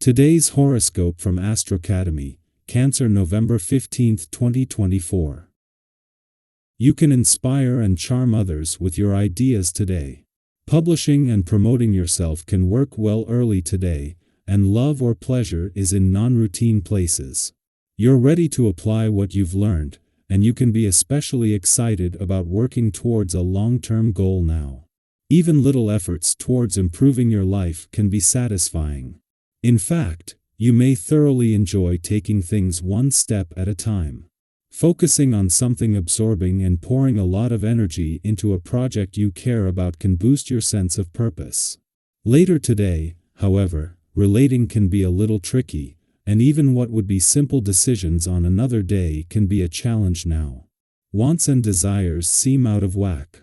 Today's horoscope from AstroCademy, Cancer, November 15, 2024. You can inspire and charm others with your ideas today. Publishing and promoting yourself can work well early today, and love or pleasure is in non-routine places. You're ready to apply what you've learned, and you can be especially excited about working towards a long-term goal now. Even little efforts towards improving your life can be satisfying. In fact, you may thoroughly enjoy taking things one step at a time. Focusing on something absorbing and pouring a lot of energy into a project you care about can boost your sense of purpose. Later today, however, relating can be a little tricky, and even what would be simple decisions on another day can be a challenge now. Wants and desires seem out of whack.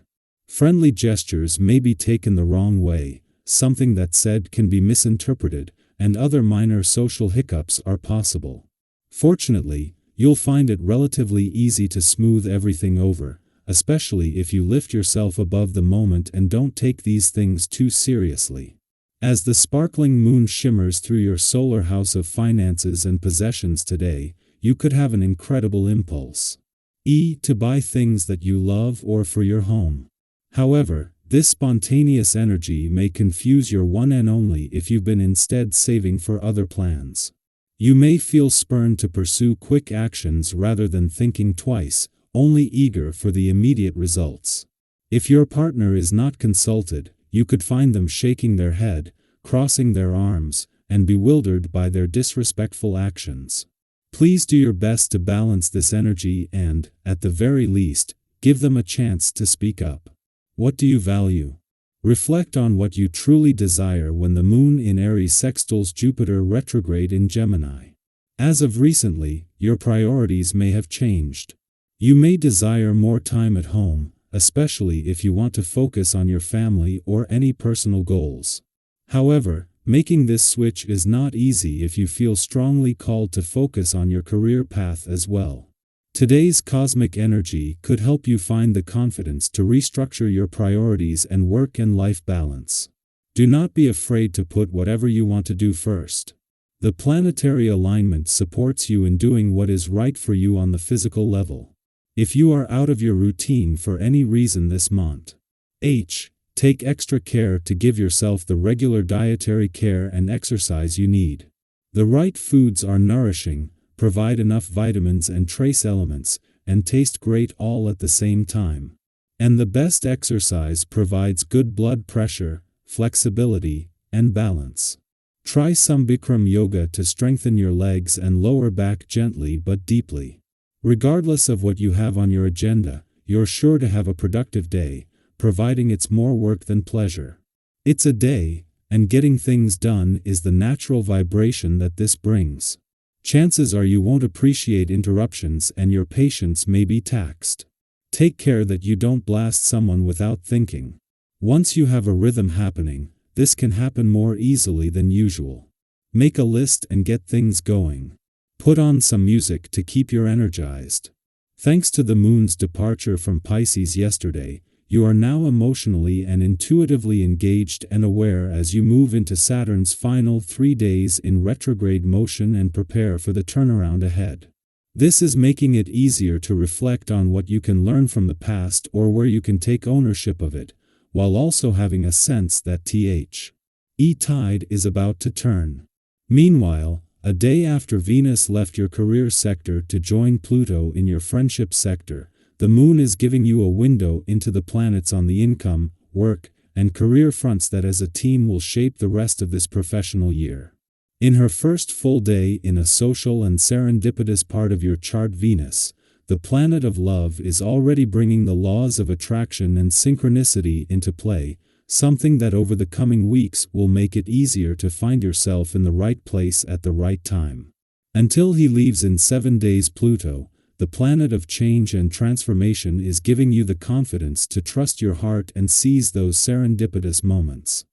Friendly gestures may be taken the wrong way, something that said can be misinterpreted, and other minor social hiccups are possible. Fortunately, you'll find it relatively easy to smooth everything over, especially if you lift yourself above the moment and don't take these things too seriously. As the sparkling moon shimmers through your solar house of finances and possessions today, you could have an incredible impulse to buy things that you love or for your home. However, this spontaneous energy may confuse your one and only if you've been instead saving for other plans. You may feel spurned to pursue quick actions rather than thinking twice, only eager for the immediate results. If your partner is not consulted, you could find them shaking their head, crossing their arms, and bewildered by their disrespectful actions. Please do your best to balance this energy and, at the very least, give them a chance to speak up. What do you value? Reflect on what you truly desire when the moon in Aries sextiles Jupiter retrograde in Gemini. As of recently, your priorities may have changed. You may desire more time at home, especially if you want to focus on your family or any personal goals. However, making this switch is not easy if you feel strongly called to focus on your career path as well. Today's cosmic energy could help you find the confidence to restructure your priorities and work and life balance. Do not be afraid to put whatever you want to do first. The planetary alignment supports you in doing what is right for you on the physical level. If you are out of your routine for any reason this month, take extra care to give yourself the regular dietary care and exercise you need. The right foods are nourishing, provide enough vitamins and trace elements, and taste great all at the same time. And the best exercise provides good blood pressure, flexibility, and balance. Try some Bikram yoga to strengthen your legs and lower back gently but deeply. Regardless of what you have on your agenda, you're sure to have a productive day, providing it's more work than pleasure. It's a day, and getting things done is the natural vibration that this brings. Chances are you won't appreciate interruptions and your patience may be taxed. Take care that you don't blast someone without thinking. Once you have a rhythm happening, this can happen more easily than usual. Make a list and get things going. Put on some music to keep you energized. Thanks to the moon's departure from Pisces yesterday, you are now emotionally and intuitively engaged and aware as you move into Saturn's final 3 days in retrograde motion and prepare for the turnaround ahead. This is making it easier to reflect on what you can learn from the past or where you can take ownership of it, while also having a sense that the tide is about to turn. Meanwhile, a day after Venus left your career sector to join Pluto in your friendship sector, the moon is giving you a window into the planets on the income, work, and career fronts that as a team will shape the rest of this professional year. In her first full day in a social and serendipitous part of your chart, Venus, the planet of love, is already bringing the laws of attraction and synchronicity into play, something that over the coming weeks will make it easier to find yourself in the right place at the right time. Until he leaves in 7 days, Pluto, the planet of change and transformation, is giving you the confidence to trust your heart and seize those serendipitous moments.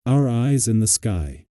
Our eyes in the sky.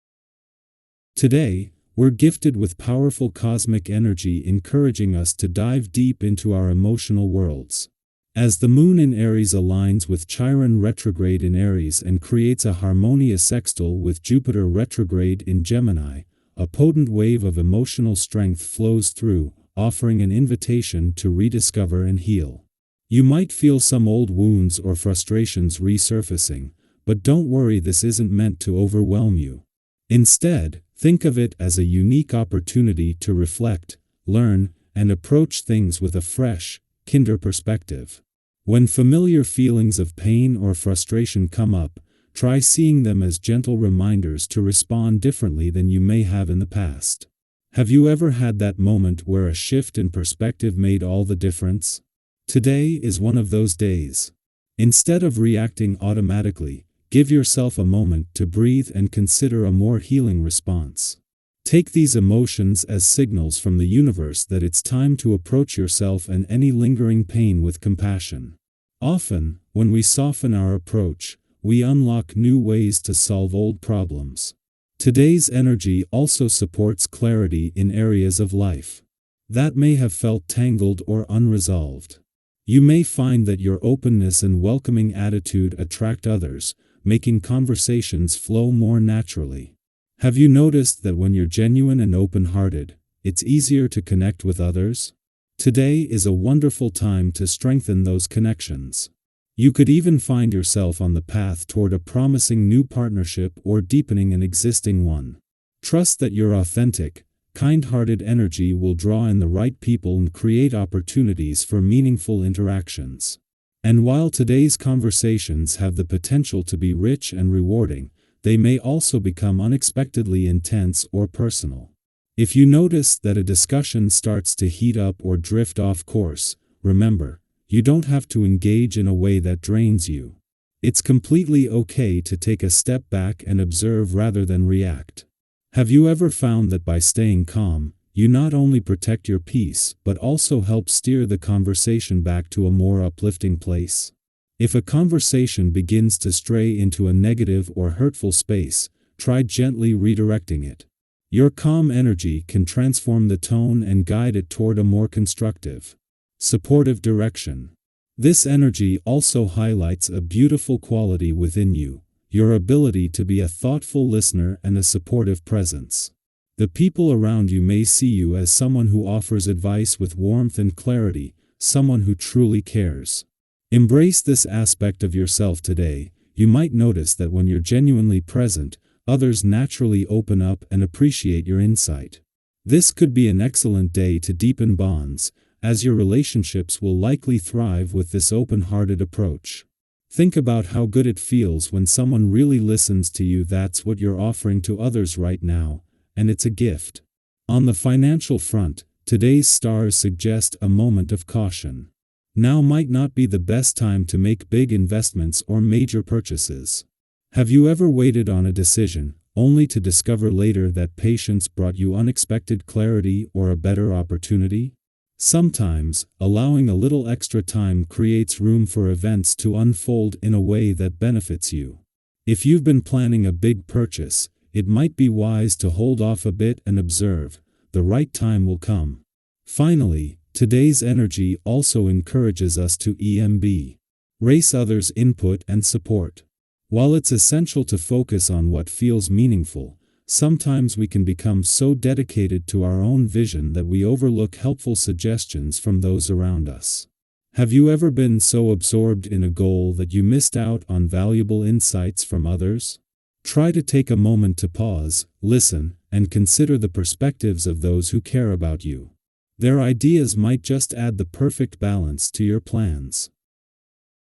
Today, we're gifted with powerful cosmic energy encouraging us to dive deep into our emotional worlds. As the moon in Aries aligns with Chiron retrograde in Aries and creates a harmonious sextile with Jupiter retrograde in Gemini, a potent wave of emotional strength flows through, offering an invitation to rediscover and heal. You might feel some old wounds or frustrations resurfacing, but don't worry, this isn't meant to overwhelm you. Instead, think of it as a unique opportunity to reflect, learn, and approach things with a fresh, kinder perspective. When familiar feelings of pain or frustration come up, try seeing them as gentle reminders to respond differently than you may have in the past. Have you ever had that moment where a shift in perspective made all the difference? Today is one of those days. Instead of reacting automatically, give yourself a moment to breathe and consider a more healing response. Take these emotions as signals from the universe that it's time to approach yourself and any lingering pain with compassion. Often, when we soften our approach, we unlock new ways to solve old problems. Today's energy also supports clarity in areas of life that may have felt tangled or unresolved. You may find that your openness and welcoming attitude attract others, making conversations flow more naturally. Have you noticed that when you're genuine and open-hearted, it's easier to connect with others? Today is a wonderful time to strengthen those connections. You could even find yourself on the path toward a promising new partnership or deepening an existing one. Trust that your authentic, kind-hearted energy will draw in the right people and create opportunities for meaningful interactions. And while today's conversations have the potential to be rich and rewarding, they may also become unexpectedly intense or personal. If you notice that a discussion starts to heat up or drift off course, remember, you don't have to engage in a way that drains you. It's completely okay to take a step back and observe rather than react. Have you ever found that by staying calm, you not only protect your peace but also help steer the conversation back to a more uplifting place? If a conversation begins to stray into a negative or hurtful space, try gently redirecting it. Your calm energy can transform the tone and guide it toward a more constructive, supportive direction. This energy also highlights a beautiful quality within you, your ability to be a thoughtful listener and a supportive presence. The people around you may see you as someone who offers advice with warmth and clarity, someone who truly cares. Embrace this aspect of yourself today. You might notice that when you're genuinely present, others naturally open up and appreciate your insight. This could be an excellent day to deepen bonds, as your relationships will likely thrive with this open-hearted approach. Think about how good it feels when someone really listens to you. That's what you're offering to others right now, and it's a gift. On the financial front, today's stars suggest a moment of caution. Now might not be the best time to make big investments or major purchases. Have you ever waited on a decision, only to discover later that patience brought you unexpected clarity or a better opportunity? Sometimes, allowing a little extra time creates room for events to unfold in a way that benefits you. If you've been planning a big purchase, it might be wise to hold off a bit and observe. The right time will come. Finally, today's energy also encourages us to embrace others' input and support. While it's essential to focus on what feels meaningful, sometimes we can become so dedicated to our own vision that we overlook helpful suggestions from those around us. Have you ever been so absorbed in a goal that you missed out on valuable insights from others? Try to take a moment to pause, listen, and consider the perspectives of those who care about you. Their ideas might just add the perfect balance to your plans.